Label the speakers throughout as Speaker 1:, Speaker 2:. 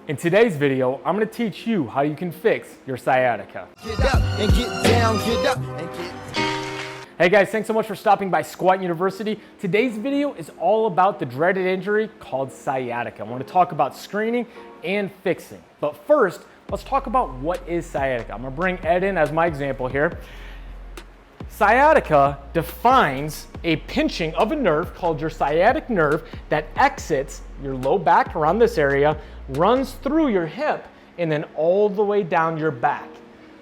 Speaker 1: In today's video, I'm going to teach you how you can fix your sciatica.
Speaker 2: Get up and get down, get up and get down.
Speaker 1: Hey guys, thanks so much for stopping by Squat University. Today's video is all about the dreaded injury called sciatica. I want to talk about screening and fixing. But first, let's talk about what is sciatica. I'm going to bring Ed in as my example here. Sciatica defines a pinching of a nerve called your sciatic nerve that exits your low back around this area, runs through your hip, and then all the way down your back.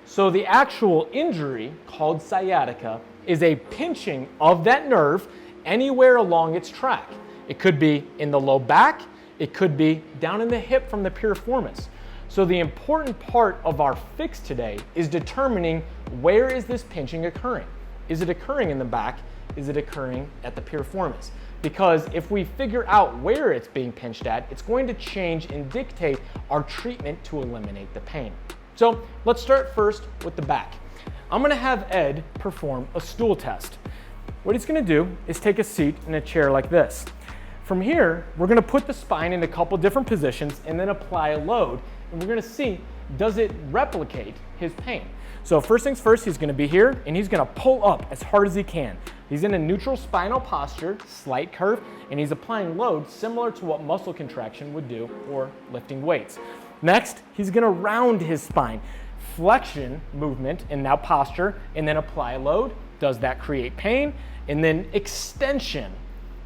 Speaker 1: So the actual injury called sciatica is a pinching of that nerve anywhere along its track. It could be in the low back, it could be down in the hip from the piriformis. So the important part of our fix today is determining where is this pinching occurring. Is it occurring in the back? Is it occurring at the piriformis? Because if we figure out where it's being pinched at, it's going to change and dictate our treatment to eliminate the pain. So let's start first with the back. I'm going to have Ed perform a stool test. What he's going to do is take a seat in a chair like this. From here, we're going to put the spine in a couple different positions and then apply a load. And we're going to see, does it replicate his pain? So first things first, he's going to be here and he's going to pull up as hard as he can. He's in a neutral spinal posture, slight curve, and he's applying load similar to what muscle contraction would do or lifting weights. Next, he's going to round his spine. Flexion movement and now posture, and then apply a load. Does that create pain? And then extension.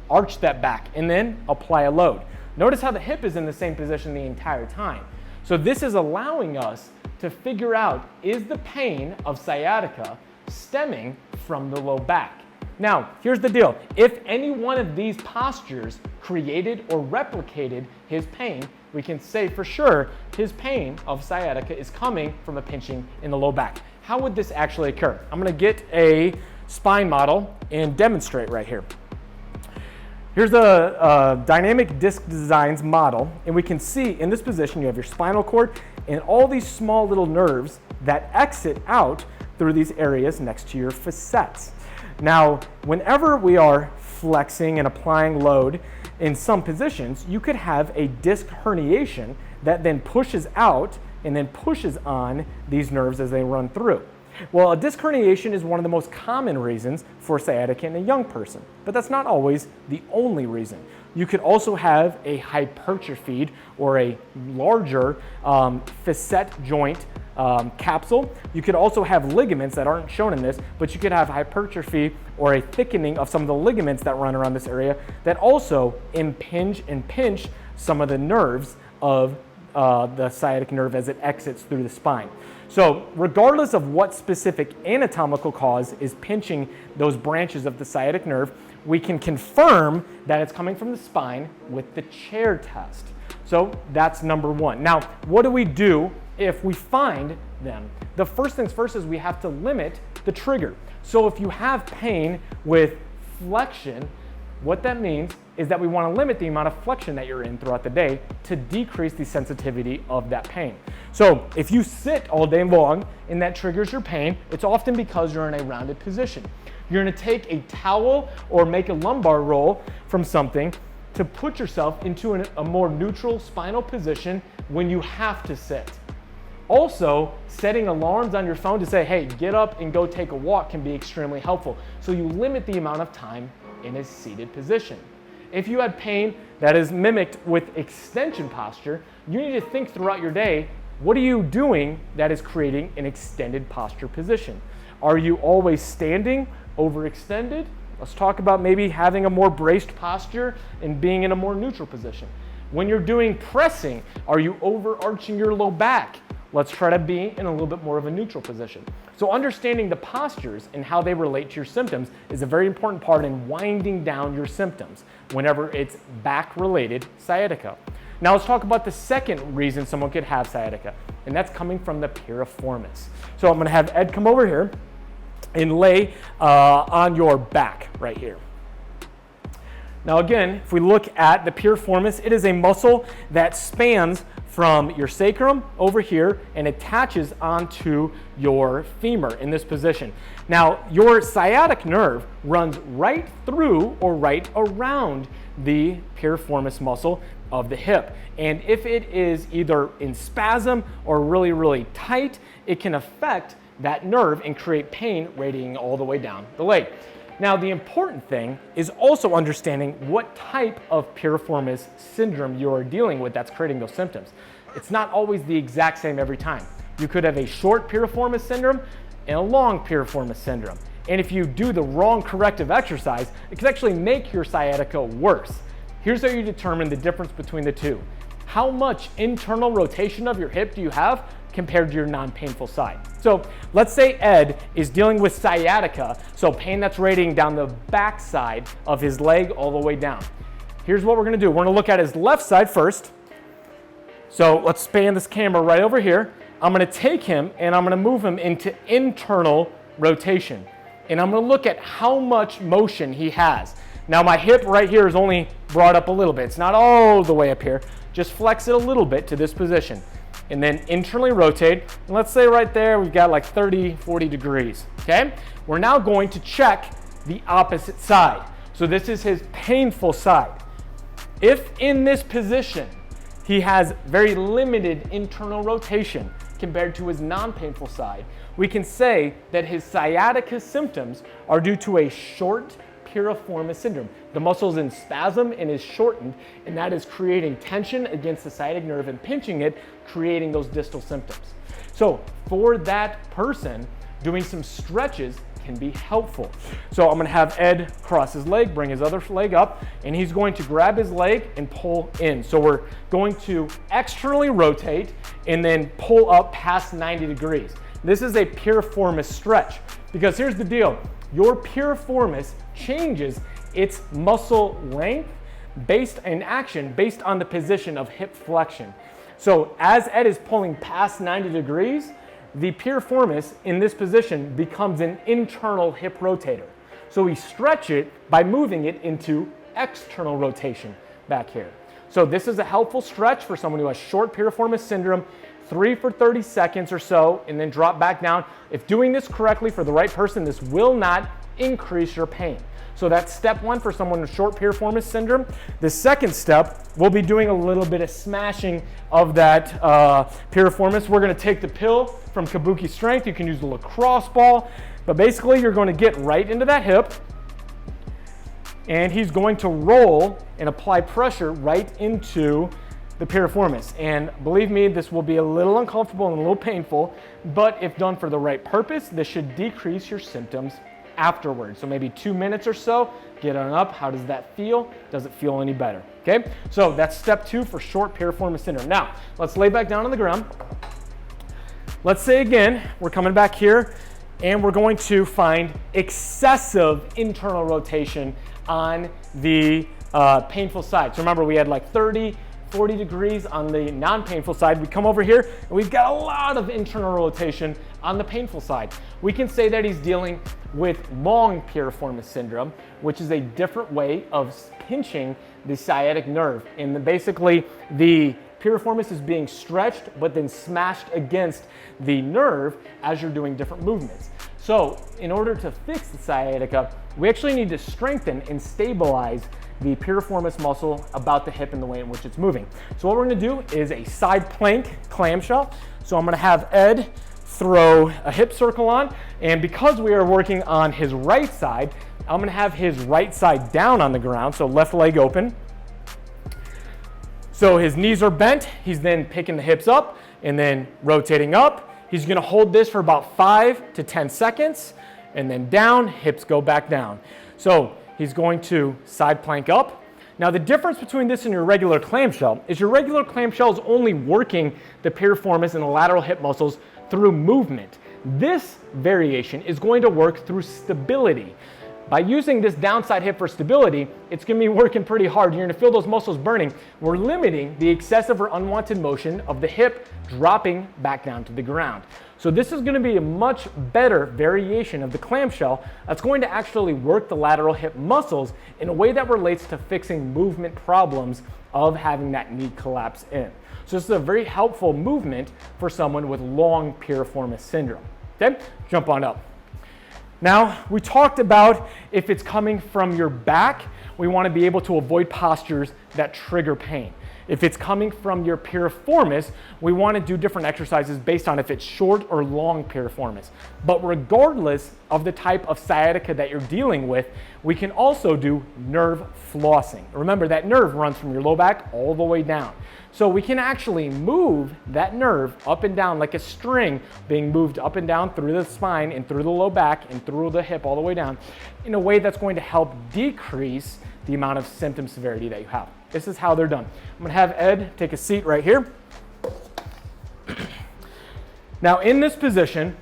Speaker 1: Arch that back and then apply a load. Notice how the hip is in the same position the entire time. So this is allowing us to figure out, is the pain of sciatica stemming from the low back? Now, here's the deal. If any one of these postures created or replicated his pain, we can say for sure his pain of sciatica is coming from a pinching in the low back. How would this actually occur? I'm going to get a spine model and demonstrate right here. Here's a dynamic disc designs model, and we can see in this position you have your spinal cord and all these small little nerves that exit out through these areas next to your facets. Now, whenever we are flexing and applying load in some positions, you could have a disc herniation that then pushes out and then pushes on these nerves as they run through. Well, a disc herniation is one of the most common reasons for sciatica in a young person, but that's not always the only reason. You could also have a hypertrophied or a larger facet joint capsule. You could also have ligaments that aren't shown in this, but you could have hypertrophy or a thickening of some of the ligaments that run around this area that also impinge and pinch some of the nerves of the sciatic nerve as it exits through the spine. So regardless of what specific anatomical cause is pinching those branches of the sciatic nerve, we can confirm that it's coming from the spine with the chair test. So that's number one. Now, what do we do if we find them? The first things first is we have to limit the trigger. So if you have pain with flexion, what that means is that we want to limit the amount of flexion that you're in throughout the day to decrease the sensitivity of that pain. So if you sit all day long and that triggers your pain, it's often because you're in a rounded position. You're going to take a towel or make a lumbar roll from something to put yourself into a more neutral spinal position when you have to sit. Also, setting alarms on your phone to say, hey, get up and go take a walk can be extremely helpful. So you limit the amount of time in a seated position. If you had pain that is mimicked with extension posture, you need to think throughout your day, what are you doing that is creating an extended posture position? Are you always standing, overextended? Let's talk about maybe having a more braced posture and being in a more neutral position. When you're doing pressing, are you overarching your low back? Let's try to be in a little bit more of a neutral position. So understanding the postures and how they relate to your symptoms is a very important part in winding down your symptoms whenever it's back-related sciatica. Now let's talk about the second reason someone could have sciatica, and that's coming from the piriformis. So I'm going to have Ed come over here and lay on your back right here. Now again, if we look at the piriformis, it is a muscle that spans from your sacrum over here and attaches onto your femur in this position. Now, your sciatic nerve runs right through or right around the piriformis muscle of the hip. And if it is either in spasm or really, really tight, it can affect that nerve and create pain radiating all the way down the leg. Now, the important thing is also understanding what type of piriformis syndrome you are dealing with that's creating those symptoms. It's not always the exact same every time. You could have a short piriformis syndrome and a long piriformis syndrome. And if you do the wrong corrective exercise, it can actually make your sciatica worse. Here's how you determine the difference between the two. How much internal rotation of your hip do you have compared to your non-painful side? So let's say Ed is dealing with sciatica, so pain that's radiating down the back side of his leg all the way down. Here's what we're gonna do. We're gonna look at his left side first. So let's span this camera right over here. I'm gonna take him and I'm gonna move him into internal rotation. And I'm gonna look at how much motion he has. Now my hip right here is only brought up a little bit. It's not all the way up here. Just flex it a little bit to this position. And then internally rotate. And let's say right there, we've got like 30, 40 degrees, okay? We're now going to check the opposite side. So this is his painful side. If in this position, he has very limited internal rotation compared to his non-painful side, we can say that his sciatica symptoms are due to a short piriformis syndrome. The muscle is in spasm and is shortened, and that is creating tension against the sciatic nerve and pinching it, creating those distal symptoms. So for that person, doing some stretches can be helpful. So I'm gonna have Ed cross his leg, bring his other leg up, and he's going to grab his leg and pull in. So we're going to externally rotate and then pull up past 90 degrees. This is a piriformis stretch, because here's the deal. Your piriformis changes its muscle length based in action based on the position of hip flexion. So as Ed is pulling past 90 degrees, the piriformis in this position becomes an internal hip rotator. So we stretch it by moving it into external rotation back here. So this is a helpful stretch for someone who has short piriformis syndrome, 3 for 30 seconds or so, and then drop back down. If doing this correctly for the right person, this will not increase your pain. So that's step one for someone with short piriformis syndrome. The second step, we'll be doing a little bit of smashing of that piriformis. We're gonna take the pill from Kabuki Strength. You can use the lacrosse ball, but basically you're gonna get right into that hip, and he's going to roll and apply pressure right into the piriformis. And believe me, this will be a little uncomfortable and a little painful, but if done for the right purpose, this should decrease your symptoms afterwards. So maybe 2 minutes or so, get on up. How does that feel? Does it feel any better? Okay, so that's step 2 for short piriformis syndrome. Now, let's lay back down on the ground. Let's say again, we're coming back here and we're going to find excessive internal rotation on the painful side. So remember, we had like 30, 40 degrees on the non-painful side. We come over here and we've got a lot of internal rotation on the painful side. We can say that he's dealing with long piriformis syndrome, which is a different way of pinching the sciatic nerve. And basically the piriformis is being stretched but then smashed against the nerve as you're doing different movements. So in order to fix the sciatica, we actually need to strengthen and stabilize the piriformis muscle about the hip and the way in which it's moving. So what we're gonna do is a side plank clamshell. So I'm gonna have Ed throw a hip circle on, and because we are working on his right side, I'm gonna have his right side down on the ground, so left leg open. So his knees are bent, he's then picking the hips up and then rotating up. He's gonna hold this for about 5 to 10 seconds, and then down, hips go back down. So he's going to side plank up. Now the difference between this and your regular clamshell is your regular clamshell is only working the piriformis and the lateral hip muscles through movement. This variation is going to work through stability. By using this downside hip for stability, it's gonna be working pretty hard. You're gonna feel those muscles burning. We're limiting the excessive or unwanted motion of the hip dropping back down to the ground. So this is gonna be a much better variation of the clamshell that's going to actually work the lateral hip muscles in a way that relates to fixing movement problems of having that knee collapse in. So this is a very helpful movement for someone with long piriformis syndrome. Okay, jump on up. Now, we talked about if it's coming from your back, we want to be able to avoid postures that trigger pain. If it's coming from your piriformis, we want to do different exercises based on if it's short or long piriformis. But regardless of the type of sciatica that you're dealing with, we can also do nerve flossing. Remember, that nerve runs from your low back all the way down. So we can actually move that nerve up and down like a string being moved up and down through the spine and through the low back and through the hip all the way down in a way that's going to help decrease the amount of symptom severity that you have. This is how they're done. I'm gonna have Ed take a seat right here. Now in this position,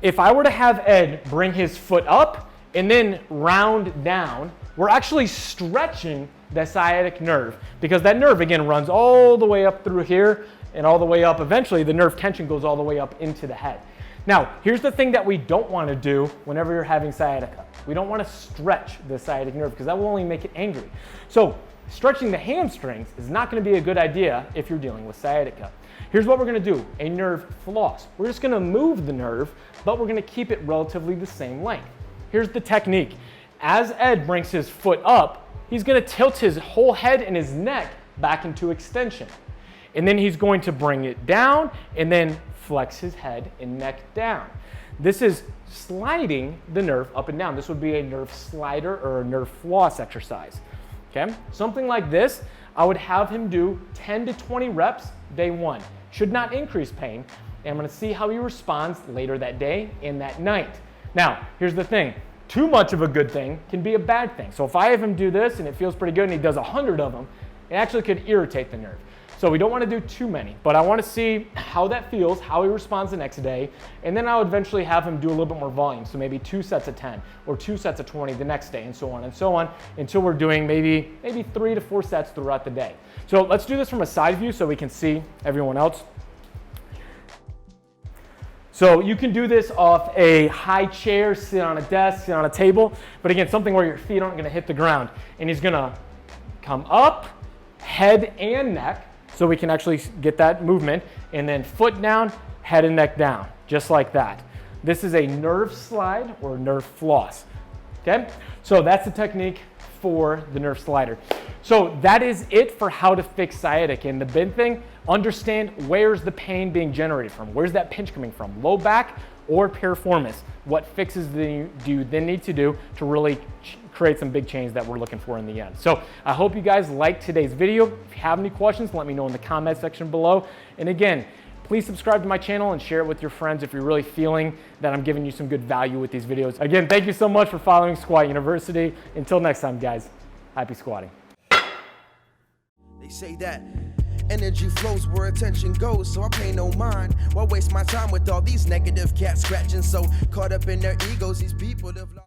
Speaker 1: if I were to have Ed bring his foot up and then round down, we're actually stretching the sciatic nerve, because that nerve again runs all the way up through here and all the way up. Eventually the nerve tension goes all the way up into the head. Now here's the thing that we don't want to do whenever you're having sciatica. We don't want to stretch the sciatic nerve because that will only make it angry. So stretching the hamstrings is not going to be a good idea if you're dealing with sciatica. Here's what we're going to do, a nerve floss. We're just going to move the nerve, but we're going to keep it relatively the same length. Here's the technique. As Ed brings his foot up, he's going to tilt his whole head and his neck back into extension. And then he's going to bring it down and then flex his head and neck down. This is sliding the nerve up and down. This would be a nerve slider or a nerve floss exercise. Okay, something like this, I would have him do 10 to 20 reps day one. Should not increase pain. And I'm going to see how he responds later that day and that night. Now, here's the thing. Too much of a good thing can be a bad thing. So if I have him do this and it feels pretty good and he does 100 of them, it actually could irritate the nerve. So we don't want to do too many, but I want to see how that feels, how he responds the next day, and then I'll eventually have him do a little bit more volume. So maybe 2 sets of 10 or 2 sets of 20 the next day, and so on until we're doing maybe 3 to 4 sets throughout the day. So let's do this from a side view so we can see everyone else. So you can do this off a high chair, sit on a desk, sit on a table, but again, something where your feet aren't going to hit the ground. And he's going to come up, head and neck, so we can actually get that movement, and then foot down, head and neck down, just like that. This is a nerve slide or nerve floss, okay? So that's the technique for the nerve slider. So that is it for how to fix sciatica. And the big thing, understand where's the pain being generated from. Where's that pinch coming from? Low back or piriformis? What fixes do you then need to do to really create some big change that we're looking for in the end? So I hope you guys liked today's video. If you have any questions, let me know in the comment section below. And again, please subscribe to my channel and share it with your friends if you're really feeling that I'm giving you some good value with these videos. Again, thank you so much for following Squat University. Until next time, guys, happy squatting.
Speaker 2: They say that energy flows where attention goes, so I pay no mind. Why waste my time with all these negative cats scratching? So caught up in their egos, these people have lost.